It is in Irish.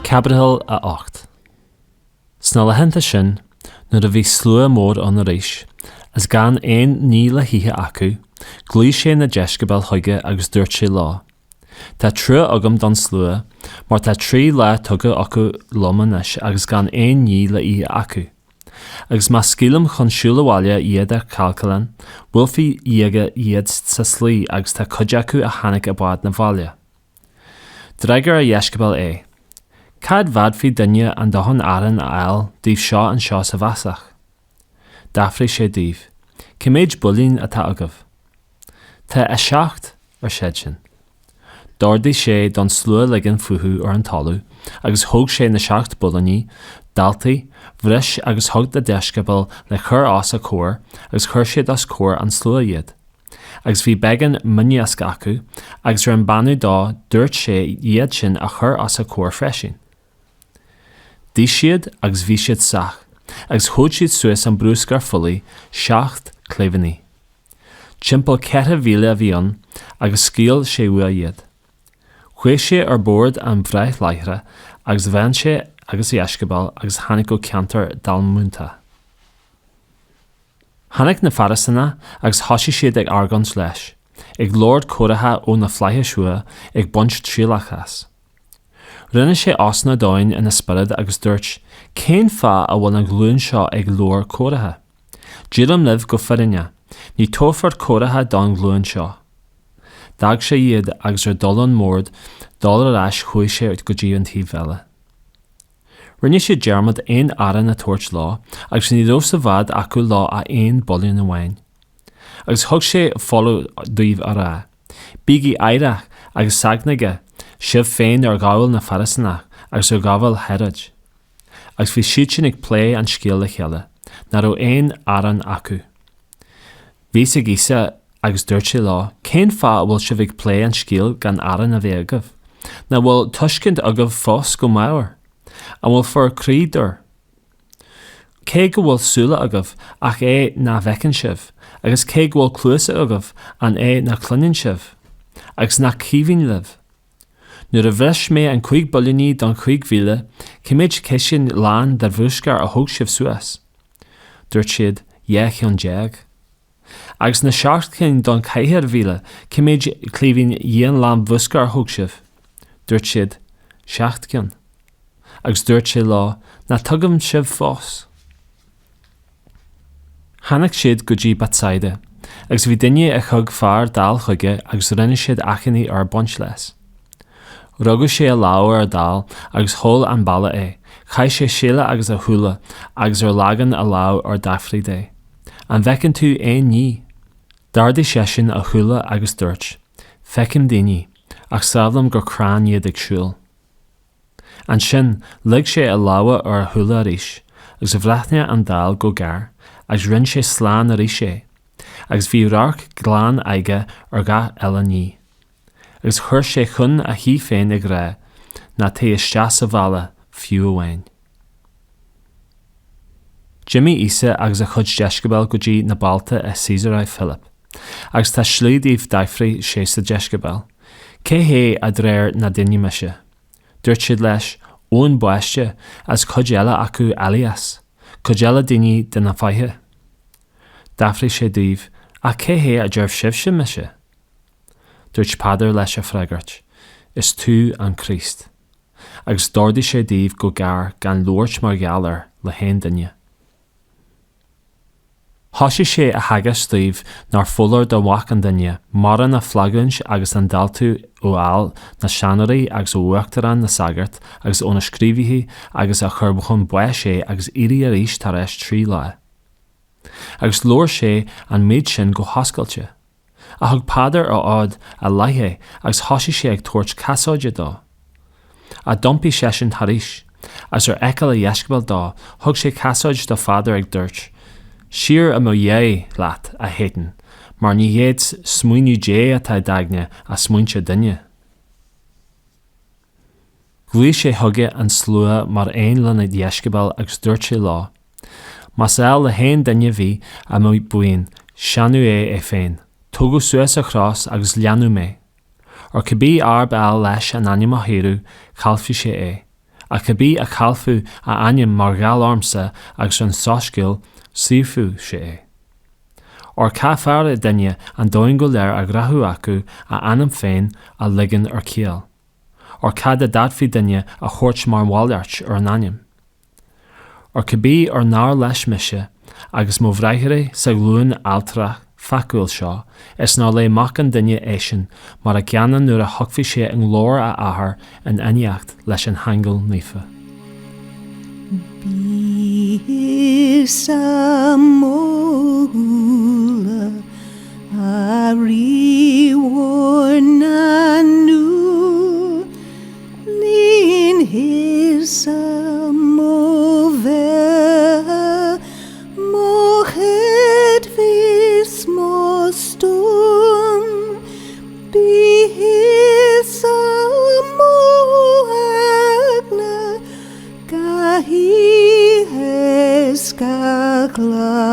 Caibidil a 8. Sna leheanta sin, nuair a bhí slua mór an réis, as gan ein ní le hithe acu, glí sé na deiscebal chuige agus dúirt sé lá. Tá trú agam don slua, mar tá trí le tugadh acu lomanis agus gan ein ní le ihe acu. Agus má scílam chun siúlahhaile iad a calcalan, bhfuilfí iage iad sa slí agus tá cuid acu a tháinig a bád na bhaile. Dreigear a dheiscebal é. Cad bhad fí duine an dohan aran a eil díobh seo an seo sa bhasach. Dafraí sé díobh. Ciméid bulín atá agah. Tá éisteacht ar séid sin. Dordaí sé don slua ligean futhú ar an talú, agus thug sé na 7 bulaní, daltaí, bhris agus thug de deiscebal le chur as a cóir, agus chur siad as cóir an slua iad. Agus bhí began miniasc acu, agus ar an banú dá dúirt sé iad sin a chur as a cóir freisin. Dí siad agus bhí siad sach, agus thug siad suas an brúscar fulaí 7 cléimhní. Timpeall 4 mhíle a bhíon, agus scíal sé bua iad. Chuaigh sé ar bord an bhreith leithre, agus bhain sé agus dheiscebal agus tháinig go ceantar dalmúnta. Tháinig na farasanna agus thosaigh siad ag argans leis, ag lord cóirithe ó na flaithe sua ag bunt trílachas. Rinne sé osna dóin ina spirid agus dúirt, cén fá a bhfuil an glún seo ag lord cóirithe. Dílam libh go forinne, ní tófar cóirithe don glún seo. Dag sé iad agus ar dolan mórd, dul arás chuaigh sé go dtí an tíobh eile. Rinne sé dearmad ein aran a tuairt lá, agus ní dóibh sa bhad acu lá a ein bolún amháin. Agus thug sé folú daobh a rá. Bígí éireach agus sagnaige, sibh féin ar gábhail na farasanach agus ar gábhail Herod. Agus bhí siad sin ag plé an scéal le chéile, nar ó ein aran acu. Bhí sa gísa agus dúirt sé lá, cén fá bhfuil sibh ag plé an scéal gan aran a bheith agah, na bhfuil tuiscint agah fós go maiir, an bhfuil for crídar. Cé go bhfuil súla agah ach é na bhecinn sibh, agus cé go bhfuil clúsa agah an é na cluninn sibh, agus na cíbhín libh. Nuair a bhris mé an 5 bulíní don 5 mhíle, ciméid ceisin lán dar bhúscar a thug sibh suas. Dúirt siad, dheich an deag. Agus na 7 don 4 mhíle, ciméid clíbhín dhéon lán bhúscar a thug sibh. Dúirt siad, 7. Agus dúirt sé lá, na tugam sibh fós. Tháinig siad go dtí Bethsaida, agus bhí duine a chug fearr dal chuige agus rinne siad achanní ar bunt leis. Rugadh sé a lábhar ar dal agus thol an balla é, chaith sé síle agus a thula agus ar lagan a lábh ar dafraí dé. An bhecinn tú ein ní. Dardaí sé sin a thula agus dúirt, feicim daoine, ach samhlaim gur crán iad ag siúil. An sin, lig sé a lábha ar thula arís, agus a bhreathne an dal go gar, agus rinn sé sláán arís sé, agus bhí rarc glán aige ar ga eile ní. Agus chuir sé chun a hí féin ag rá, na té isteach sa bhalla fiú amháin. Jimmy Isa agus a chud deiscebal go dtí na balta a Caesar Philip, agus tá slídíomh daifrí sé sa deiscebal. Cé hé a dréir na duine meise. Dúirt siad leis, ón buaiste as cuid eile acu Elias, cuid eile duine de na faithe. Dafraí sé díobh, a cé hé a dearbh sibh sin meise. Dúirt Pádar leis a freagart, is tú an Críost. Agus dordaí sé díobh go gar gan Lord mar geallar le haon duine. Thosaigh sé a hagas stíomh nar fullar do mhac an duine, mar an na flagann agus an daltú ó áil na seanaraí agus ó uachtarán na sagart agus ó na scríbhithe agus a churbachon buaith sé agus irí arís tar éis 3 lá. Agus lóir sé an méid sin go hoscailte. A thug Pádar á ád a laithe agus thosaigh sé ag tuairt casáide dá. A dumpaí sé sin tarís, as ar eiceal a dheiscebal dá, thug sé casáid do Pádar ag dúirt, siar a mo dhé leat a héitin, mar ní héad smaoiníomh dé atá dagne a smaointe duine. Glí sé thuige an slua mar ein lena dheiscebal agus dúirt sé lá. Marcais le haon duine bhí a mo buin, seanú é féin, tugadh suas a chrás agus leanú mé. Ar cibí arb eil leis an anim a héirú, chalfi sé é, a caibí a chalfú a aine mar gáil armsa agus an Soiscéal síorfú sé. Or cá fear I duine an dóin go léir a grathú acu a anam féin a ligean ar cíal. Or cá de dadfí duine a chuirt mar mháileart ar an aim. Or caibí ar náir leis mise agus mó bhreithire sa glúin altrach facúil seo is ná le mac an duine éisin mar a gceannan nuair a thugfaí sé an glór a athair an éisteacht leis an hangul níofa. Bí sa móla a ríomhór na nú líon his sa mbeadh mochad vis mo stún bí his sa móagna gahi hes gagla